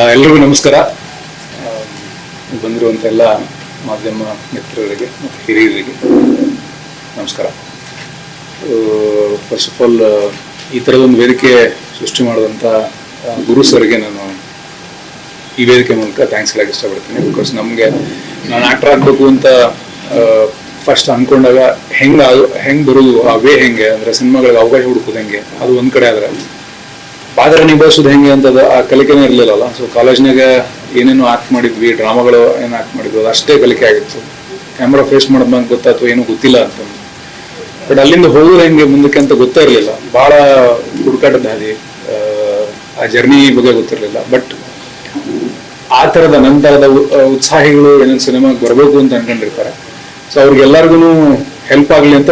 ಎಲ್ರಿಗೂ ನಮಸ್ಕಾರ. ಬಂದಿರುವಂಥ ಎಲ್ಲ ಮಾಧ್ಯಮ ಮಿತ್ರರಿಗೆ ಮತ್ತು ಹಿರಿಯರಿಗೆ ನಮಸ್ಕಾರ. ಫಸ್ಟ್ ಆಫ್ ಆಲ್ ಈ ಥರದೊಂದು ವೇದಿಕೆ ಸೃಷ್ಟಿ ಮಾಡಿದಂಥ ಗುರು ಸರ್ಗೆ ನಾನು ಈ ವೇದಿಕೆ ಮೂಲಕ ಥ್ಯಾಂಕ್ಸ್ ಹೇಳಕ್ಕೆ ಇಷ್ಟಪಡ್ತೀನಿ. ಬಿಕಾಸ್ ನಾನು ಆ್ಯಕ್ಟರ್ ಆಗಬೇಕು ಅಂತ ಫಸ್ಟ್ ಅಂದ್ಕೊಂಡಾಗ ಹೆಂಗೆ ಬರೋದು, ಆ ವೇ ಹೆಂಗೆ ಅಂದರೆ ಸಿನಿಮಾಗಳಿಗೆ ಅವಕಾಶ ಹುಡುಕೋದು ಹೆಂಗೆ, ಅದು ಒಂದು ಕಡೆ ಆದರೆ ಪಾತ್ರ ನಿಭಾಯಿಸೋದು ಹೆಂಗೆ ಅಂತದ್ದು ಆ ಕಲಿಕೆನೇ ಇರಲಿಲ್ಲಲ್ಲ. ಸೊ ಕಾಲೇಜ್ನಾಗ ಏನೇನು ಆ್ಯಕ್ಟ್ ಮಾಡಿದ್ವಿ, ಡ್ರಾಮಾಗಳು ಏನು ಆ್ಯಕ್ಟ್ ಮಾಡಿದ್ವಿ, ಅದು ಅಷ್ಟೇ ಕಲಿಕೆ ಆಗಿತ್ತು. ಕ್ಯಾಮ್ರಾ ಫೇಸ್ ಮಾಡೋದು ನಂಗೆ ಗೊತ್ತಾಯ್ತು, ಏನೂ ಗೊತ್ತಿಲ್ಲ ಅಂತಂದು. ಬಟ್ ಅಲ್ಲಿಂದ ಹೋಗೋದು ಹೆಂಗೆ ಮುಂದಕ್ಕೆ ಅಂತ ಗೊತ್ತೇ ಇರಲಿಲ್ಲ. ಭಾಳ ಹುಡುಕಾಟದ ಹಾದಿ, ಆ ಜರ್ನಿ ಬಗ್ಗೆ ಗೊತ್ತಿರಲಿಲ್ಲ. ಬಟ್ ಆ ಥರದ ನಂತರದ ಉತ್ಸಾಹಿಗಳು ಏನೇನು ಸಿನಿಮಾಗೆ ಬರಬೇಕು ಅಂತ ಅನ್ಕೊಂಡಿರ್ತಾರೆ. ಸೊ ಅವ್ರಿಗೆಲ್ಲರಿಗೂ ಹೆಲ್ಪ್ ಆಗಲಿ ಅಂತ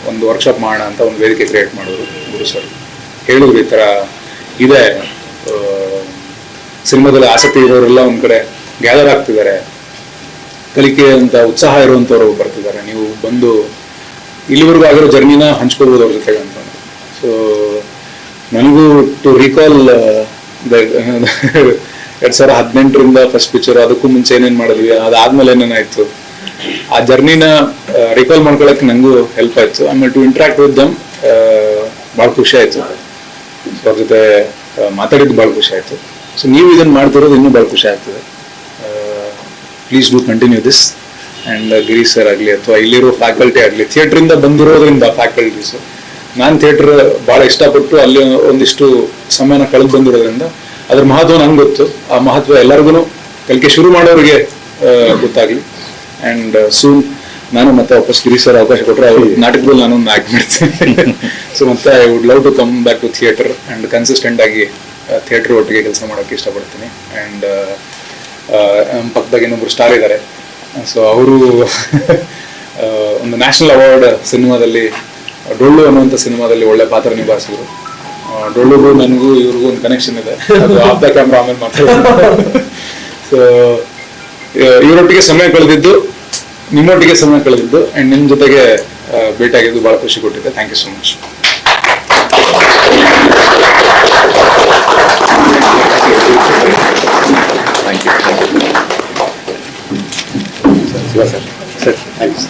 ಒಂದು ವರ್ಕ್ಶಾಪ್ ಮಾಡೋಣ ಅಂತ ಒಂದು ವೇದಿಕೆ ಕ್ರಿಯೇಟ್ ಮಾಡೋರು ಗುರು ಸರ್. ಹೇಳಿದ್ರು ಈ ಥರ ಇದೆ, ಸಿನಿಮಾದಲ್ಲಿ ಆಸಕ್ತಿ ಇರೋರೆಲ್ಲ ಒಂದು ಕಡೆ ಗ್ಯಾದರ್ ಆಗ್ತಿದ್ದಾರೆ, ಕಲಿಕೆ ಅಂತ ಉತ್ಸಾಹ ಇರುವಂಥವ್ರು ಬರ್ತಿದ್ದಾರೆ, ನೀವು ಬಂದು ಇಲ್ಲಿವರೆಗೂ ಆಗಿರೋ ಜರ್ನಿನ ಹಂಚ್ಕೋಬೋದು ಅವ್ರ ಜೊತೆಗೆ ಅಂತ. ಸೊ ನನಗೂ ಟು ರೀಕಾಲ್ 2018ರಿಂದ ಫಸ್ಟ್ ಪಿಕ್ಚರ್, ಅದಕ್ಕೂ ಮುಂಚೆ ಏನೇನು ಮಾಡಿದ್ವಿ, ಅದಾದ್ಮೇಲೆ ಏನೇನಾಯ್ತು, ಆ ಜರ್ನಿನ ರಿಕಾಲ್ ಮಾಡ್ಕೊಳಕ್ಕೆ ನನಗೂ ಹೆಲ್ಪ್ ಆಯ್ತು. ಆಮೇಲೆ ಟು ಇಂಟ್ರಾಕ್ಟ್ ವಿತ್ ದಮ್ ಭಾಳ ಖುಷಿ ಆಯ್ತು. ಸೊ ಅವ್ರ ಜೊತೆ ಮಾತಾಡಿದ್ದು ಭಾಳ ಖುಷಿ ಆಯ್ತು. ಸೊ ನೀವು ಇದನ್ನು ಮಾಡ್ತಿರೋದು ಇನ್ನೂ ಭಾಳ ಖುಷಿ ಆಗ್ತದೆ. Please do continue this. And Girish sir ಆಗಲಿ ಅಥವಾ ಇಲ್ಲಿರೋ ಫ್ಯಾಕಲ್ಟಿ ಆಗಲಿ, ಥಿಯೇಟ್ರಿಂದ ಬಂದಿರೋದ್ರಿಂದ ಫ್ಯಾಕಲ್ಟೀಸು, ನಾನು ಥಿಯೇಟ್ರ್ ಭಾಳ ಇಷ್ಟಪಟ್ಟು ಅಲ್ಲಿ ಒಂದಿಷ್ಟು ಸಮಯನ ಕಳೆದು ಬಂದಿರೋದ್ರಿಂದ ಅದ್ರ ಮಹತ್ವ ನಂಗೆ ಗೊತ್ತು. ಆ ಮಹತ್ವ ಎಲ್ಲರಿಗೂ ಕಲಿಕೆ ಶುರು ಮಾಡೋರಿಗೆ ಗೊತ್ತಾಗಲಿ. ಆ್ಯಂಡ್ ಸೂನ್ ನಾನು ಮತ್ತೆ ವಾಪಸ್ ಗಿರೀಶ್ ಸರ್ ಅವಕಾಶ ಕೊಟ್ಟರೆ ಅವ್ರ ನಾಟಕದಲ್ಲಿ ನಾನು ಆ್ಯಕ್ಟ್ ಮಾಡ್ತೀನಿ. ಸೊ ಮತ್ತೆ I would love to come back to theatre and consistent ಆಗಿ ಥಿಯೇಟ್ರ್ ಒಟ್ಟಿಗೆ ಕೆಲಸ ಮಾಡೋಕ್ಕೆ ಇಷ್ಟಪಡ್ತೀನಿ. ಆ್ಯಂಡ್ ನಮ್ಮ ಪಕ್ಕದಾಗ ಇನ್ನೊಬ್ರು ಸ್ಟಾರ್ ಇದ್ದಾರೆ. ಸೊ ಅವರು ಒಂದು ನ್ಯಾಷನಲ್ ಅವಾರ್ಡ್ ಸಿನಿಮಾದಲ್ಲಿ, ಡೊಳ್ಳು ಅನ್ನುವಂಥ ಸಿನಿಮಾದಲ್ಲಿ ಒಳ್ಳೆ ಪಾತ್ರ ನಿಭಾಯಿಸಿದ್ರು. ಡೊಳ್ಳುಗೂ ನನಗೂ ಇವ್ರಿಗೂ ಒಂದು ಕನೆಕ್ಷನ್ ಇದೆ, ಅದು ಆಫ್ ದ ಕ್ಯಾಮ್ರಾ ಆಮೇಲೆ ಮಾತಾಡೋದು. ಸೊ ಇವರೊಟ್ಟಿಗೆ ಸಮಯ ಕಳೆದಿದ್ದು, ನಿಮ್ಮೊಟ್ಟಿಗೆ ಸಮಯ ಕಳೆದಿದ್ದು ಆ್ಯಂಡ್ ನಿಮ್ಮ ಜೊತೆಗೆ ಭೇಟಿಯಾಗಿದ್ದು ಭಾಳ ಖುಷಿ ಕೊಟ್ಟಿದೆ. Thank you so much. Thank you sir. Thank you.